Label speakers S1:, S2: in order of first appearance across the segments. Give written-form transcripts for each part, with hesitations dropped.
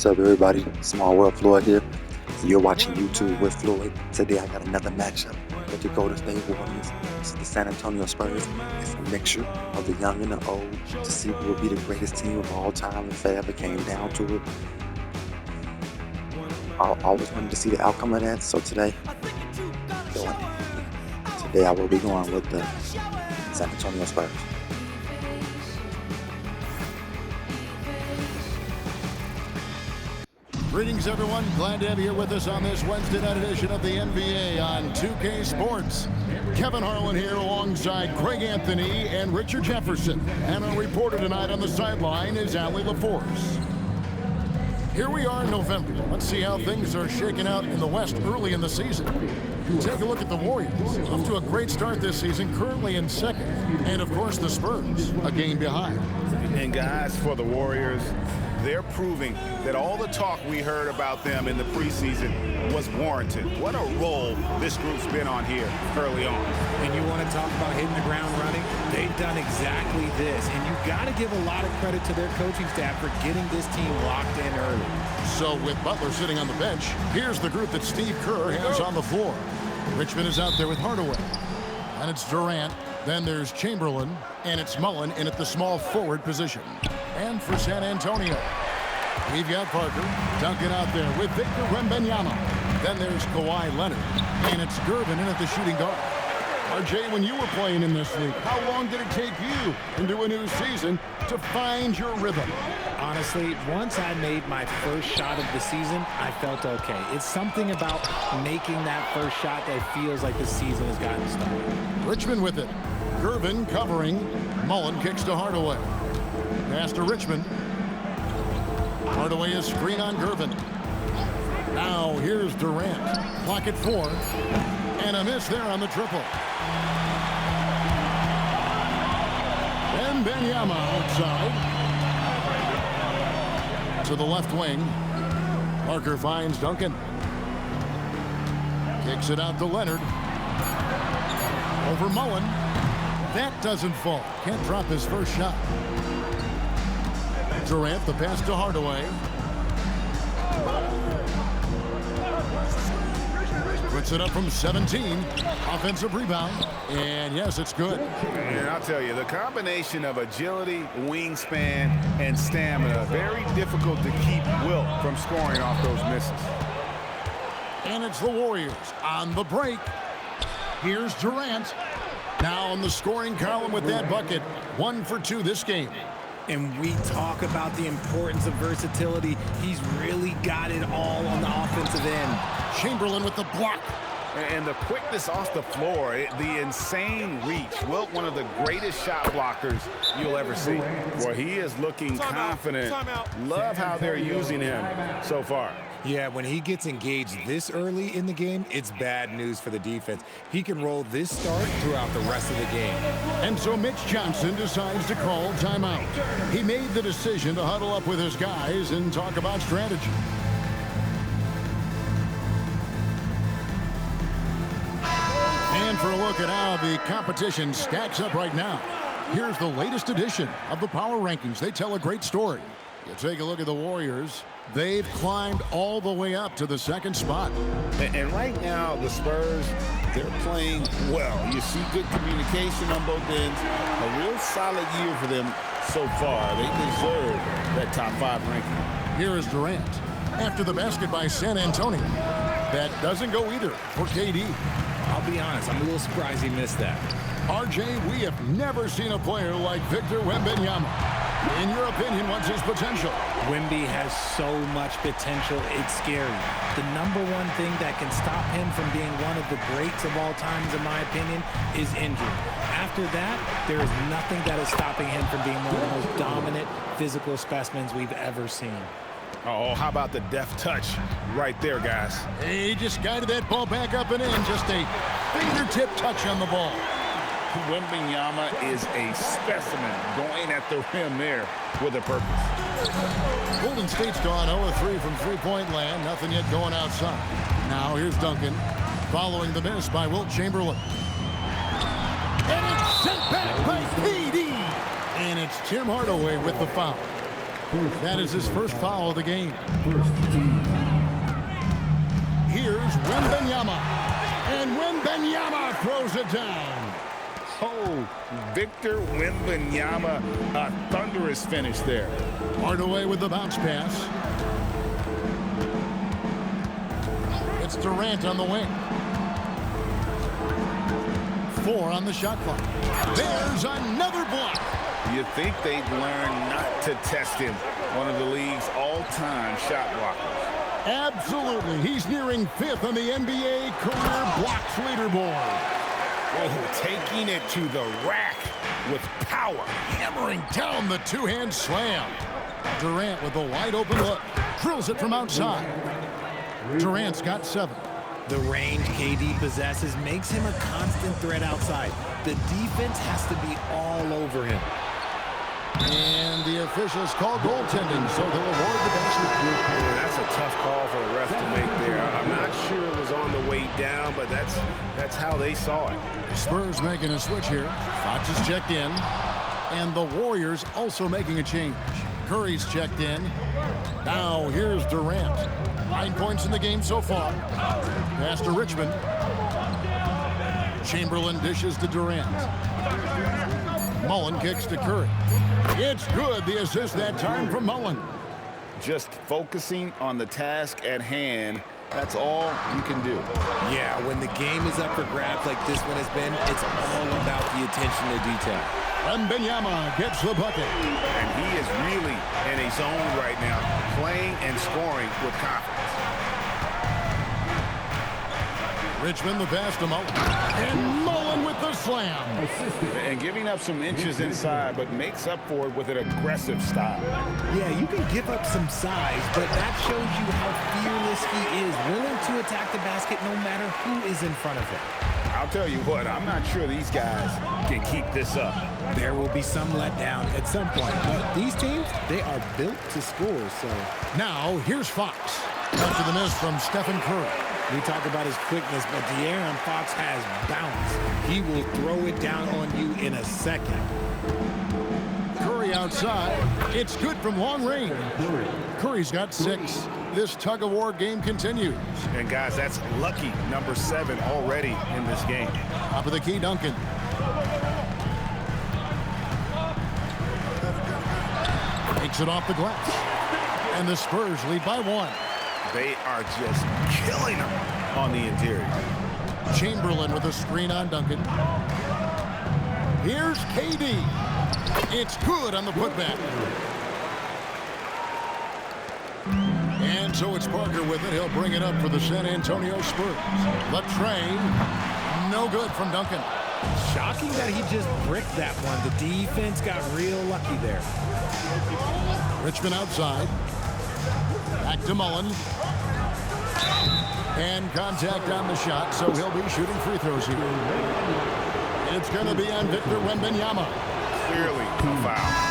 S1: What's up, everybody? Small World Floyd here. You're watching YouTube with Floyd. Today I got another matchup with the Golden State Warriors. This is the San Antonio Spurs. It's a mixture of the young and the old to see who will be the greatest team of all time if it ever came down to it. I always wanted to see the outcome of that, so today I will be going with the San Antonio Spurs.
S2: Greetings, everyone. Glad to have you here with us on this Wednesday night edition of the NBA on 2K Sports. Kevin Harlan here alongside Craig Anthony and Richard Jefferson. And our reporter tonight on the sideline is Allie LaForce. Here we are in November. Let's see how things are shaking out in the West early in the season. Take a look at the Warriors. Off to a great start this season, currently in second. And, of course, the Spurs, a game behind.
S3: And, guys, for the Warriors, they're proving that all the talk we heard about them in the preseason was warranted. What a role this group's been on here early on.
S4: And you want to talk about hitting the ground running? They've done exactly this. And you've got to give a lot of credit to their coaching staff for getting this team locked in early.
S2: So with Butler sitting on the bench, here's the group that Steve Kerr has on the floor. Richmond is out there with Hardaway. And it's Durant. Then there's Chamberlain. And it's Mullen in at the small forward position. And for San Antonio, we've got Parker. Duncan out there with Victor Wembanyama. Then there's Kawhi Leonard. And it's Gervin in at the shooting guard. RJ, when you were playing in this league, how long did it take you into a new season to find your rhythm?
S4: Honestly, once I made my first shot of the season, I felt okay. It's something about making that first shot that feels like the season has gotten started.
S2: Richmond with it. Gervin covering. Mullen kicks to Hardaway. Pass to Richmond. Hardaway is screen on Gervin. Now here's Durant. Clock at 4. And a miss there on the triple. Wembanyama outside. To the left wing. Parker finds Duncan. Kicks it out to Leonard. Over Mullen. That doesn't fall. Can't drop his first shot. Durant, the pass to Hardaway. Puts it up from 17. Offensive rebound. And yes, it's good.
S3: And I'll tell you, the combination of agility, wingspan, and stamina, very difficult to keep Wilt from scoring off those misses.
S2: And it's the Warriors on the break. Here's Durant. Now on the scoring column with that bucket. 1 for 2 this game.
S4: And we talk about the importance of versatility. He's really got it all on the offensive end.
S2: Chamberlain with the block.
S3: And the quickness off the floor, the insane reach. Wilt, one of the greatest shot blockers you'll ever see. Boy, he is looking confident. Love how they're using him so far.
S4: Yeah, when he gets engaged this early in the game, it's bad news for the defense. He can roll this start throughout the rest of the game.
S2: And so Mitch Johnson decides to call timeout. He made the decision to huddle up with his guys and talk about strategy. And for a look at how the competition stacks up right now, here's the latest edition of the Power Rankings. They tell a great story. You take a look at the Warriors. They've climbed all the way up to the second spot.
S3: And right now, the Spurs, they're playing well. You see good communication on both ends. A real solid year for them so far. They deserve that top 5 ranking.
S2: Here is Durant. After the basket by San Antonio. That doesn't go either for KD.
S4: I'll be honest, I'm a little surprised he missed that.
S2: RJ, we have never seen a player like Victor Wembanyama. In your opinion, what's his potential?
S4: Wemby has so much potential, it's scary. The number one thing that can stop him from being one of the greats of all times, in my opinion, is injury. After that, there is nothing that is stopping him from being one of the most dominant physical specimens we've ever seen.
S3: Oh, how about the deft touch right there, guys?
S2: He just guided that ball back up and in. Just a fingertip touch on the ball.
S3: Wembanyama is a specimen going at the rim there with a purpose.
S2: Golden State's gone 0-3 from three-point land. Nothing yet going outside. Now here's Duncan following the miss by Wilt Chamberlain. And it's sent back by KD. And it's Tim Hardaway with the foul. That is his first foul of the game. Here's Wembenyama. And Wembenyama throws it down.
S3: Oh, Victor Wembanyama, a thunderous finish there.
S2: Hardaway with the bounce pass. It's Durant on the wing. 4 on the shot clock. There's another block.
S3: You think they'd learn not to test him, one of the league's all-time shot blockers.
S2: Absolutely. He's nearing 5th on the NBA career blocks leaderboard.
S3: Oh, taking it to the rack with power.
S2: Hammering down the two-hand slam. Durant with a wide-open look. Drills it from outside. Durant's got 7.
S4: The range KD possesses makes him a constant threat outside. The defense has to be all over him.
S2: And the officials call goaltending, so they'll award the basket.
S5: That's a tough call for the ref to make there. I'm not sure it was on the way down, but that's how they saw it.
S2: The Spurs making a switch here. Fox is checked in. And the Warriors also making a change. Curry's checked in. Now here's Durant. 9 points in the game so far. Pass to Richmond. Chamberlain dishes to Durant. Mullen kicks to Curry. It's good. The assist that time from Mullen.
S3: Just focusing on the task at hand. That's all you can do.
S4: Yeah, when the game is up for grabs like this one has been, it's all about the attention to detail.
S2: Wembenyama gets the bucket.
S3: And he is really in a zone right now, playing and scoring with confidence.
S2: Richmond the pass to Mullen. And Mullen with the slam.
S3: And giving up some inches inside, but makes up for it with an aggressive style.
S4: Yeah, you can give up some size, but that shows you how fearless he is, willing to attack the basket no matter who is in front of him.
S3: I'll tell you what, I'm not sure these guys can keep this up.
S4: There will be some letdown at some point, but these teams, they are built to score, so.
S2: Now, here's Fox. After the miss from Stephen Curry.
S4: We talk about his quickness, but De'Aaron Fox has bounce. He will throw it down on you in a second.
S2: Curry outside. It's good from long range. Curry's got 6. This tug-of-war game continues.
S3: And guys, that's lucky number 7 already in this game.
S2: Top of the key, Duncan. Takes it off the glass. And the Spurs lead by 1.
S3: They are just killing them on the interior.
S2: Chamberlain with a screen on Duncan. Here's KD. It's good on the putback. And so it's Parker with it. He'll bring it up for the San Antonio Spurs. The train, no good from Duncan.
S4: Shocking that he just bricked that one. The defense got real lucky there.
S2: Richmond outside. Back to Mullen. And contact on the shot, so he'll be shooting free throws here. It's going to be on Victor Wembanyama.
S3: Clearly a foul.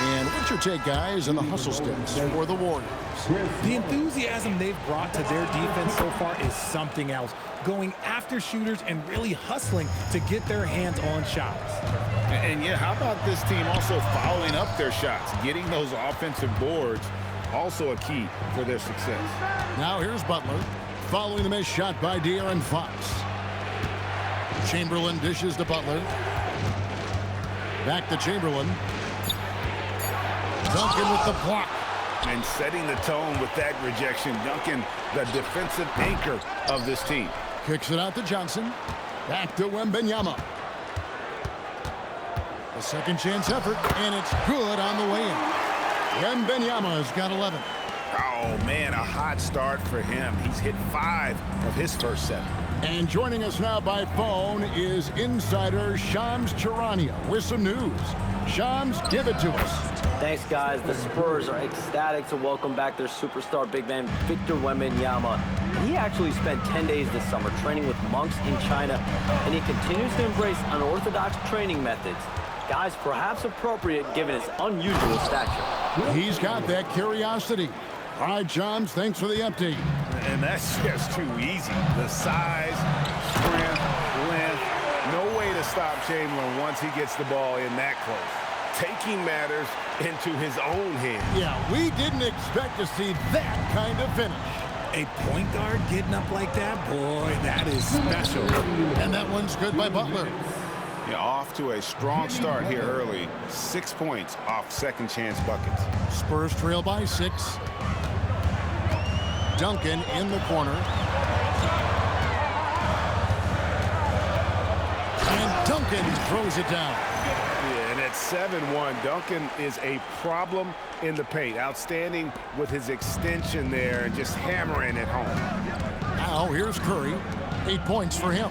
S2: And what's your take, guys, on the hustle sticks for the Warriors?
S4: The enthusiasm they've brought to their defense so far is something else. Going after shooters and really hustling to get their hands on shots.
S3: And yeah, how about this team also following up their shots, getting those offensive boards, also a key for their success.
S2: Now here's Butler, following the missed shot by De'Aaron Fox. Chamberlain dishes to Butler. Back to Chamberlain. Duncan with the block.
S3: And setting the tone with that rejection. Duncan, the defensive anchor of this team.
S2: Kicks it out to Johnson. Back to Wembanyama. A second chance effort, and it's good on the way in. Wembanyama's got 11.
S3: Oh, man, a hot start for him. He's hit 5 of his first 7.
S2: And joining us now by phone is insider Shams Charania with some news. Shams, give it to us.
S6: Thanks, guys. The Spurs are ecstatic to welcome back their superstar big man, Victor Wembanyama. He actually spent 10 days this summer training with monks in China, and he continues to embrace unorthodox training methods. Guys, perhaps appropriate given his unusual stature.
S2: He's got that curiosity. All right, Shams, thanks for the update.
S3: And that's just too easy. The size, strength, length, no way to stop Chamberlain once he gets the ball in that close.
S5: taking matters into his own hands.
S2: Yeah, we didn't expect to see that kind of finish.
S4: A point guard getting up like that, boy, that is special.
S2: And that one's good by Butler.
S3: Yeah, off to a strong start here early. 6 points off second chance buckets.
S2: Spurs trail by 6. Duncan in the corner. And Duncan throws it down.
S5: Yeah, and at 7-1, Duncan is a problem in the paint. Outstanding with his extension there and just hammering it home.
S2: Now here's Curry. 8 points for him.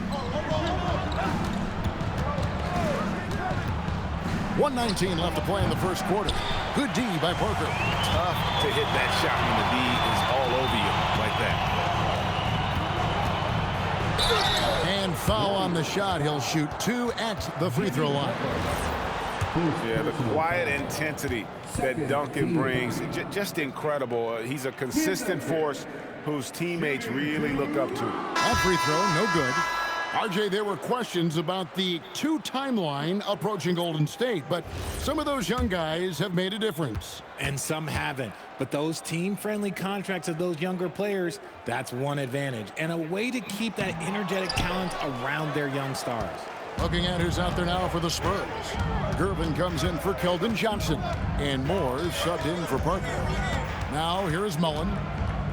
S2: 1:19 left to play in the first quarter. Good D by Parker.
S5: Tough to hit that shot when the D is all over you like that.
S2: And foul on the shot. He'll shoot 2 at the free throw line.
S5: Yeah, the quiet intensity that Duncan brings, just incredible. He's a consistent force whose teammates really look up to.
S2: That free throw, no good. RJ, there were questions about the 2 timeline approaching Golden State, but some of those young guys have made a difference.
S4: And some haven't. But those team-friendly contracts of those younger players, that's one advantage. And a way to keep that energetic talent around their young stars.
S2: Looking at who's out there now for the Spurs. Gervin comes in for Keldon Johnson. And Moore subbed in for Parker. Now here is Mullen.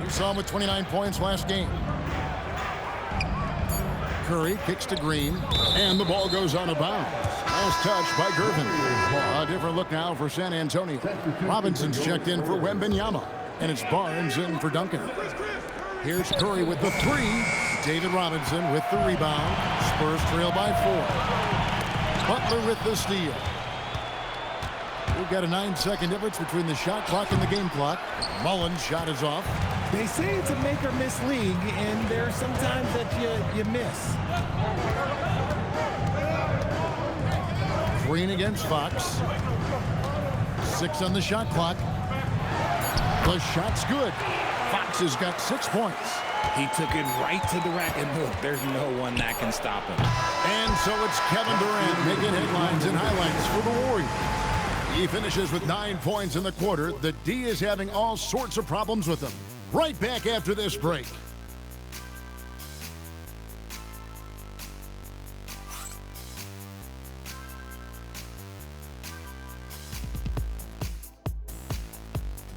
S2: You saw him with 29 points last game. Curry kicks to Green, and the ball goes out of bounds. Nice touch by Gervin. A different look now for San Antonio. Robinson's checked in for Wemby, and it's Barnes in for Duncan. Here's Curry with the 3. David Robinson with the rebound. Spurs trail by 4. Butler with the steal. We've got a 9-second difference between the shot clock and the game clock. Mullen's shot is off.
S4: They say it's a make or miss league, and there are some times that you miss.
S2: Green against Fox. 6 on the shot clock. The shot's good. Fox has got 6 points.
S4: He took it right to the rack, and look, there's no one that can stop him.
S2: And so it's Kevin Durant making headlines and highlights for the Warriors. He finishes with 9 points in the quarter. The D is having all sorts of problems with him. Right back after this break.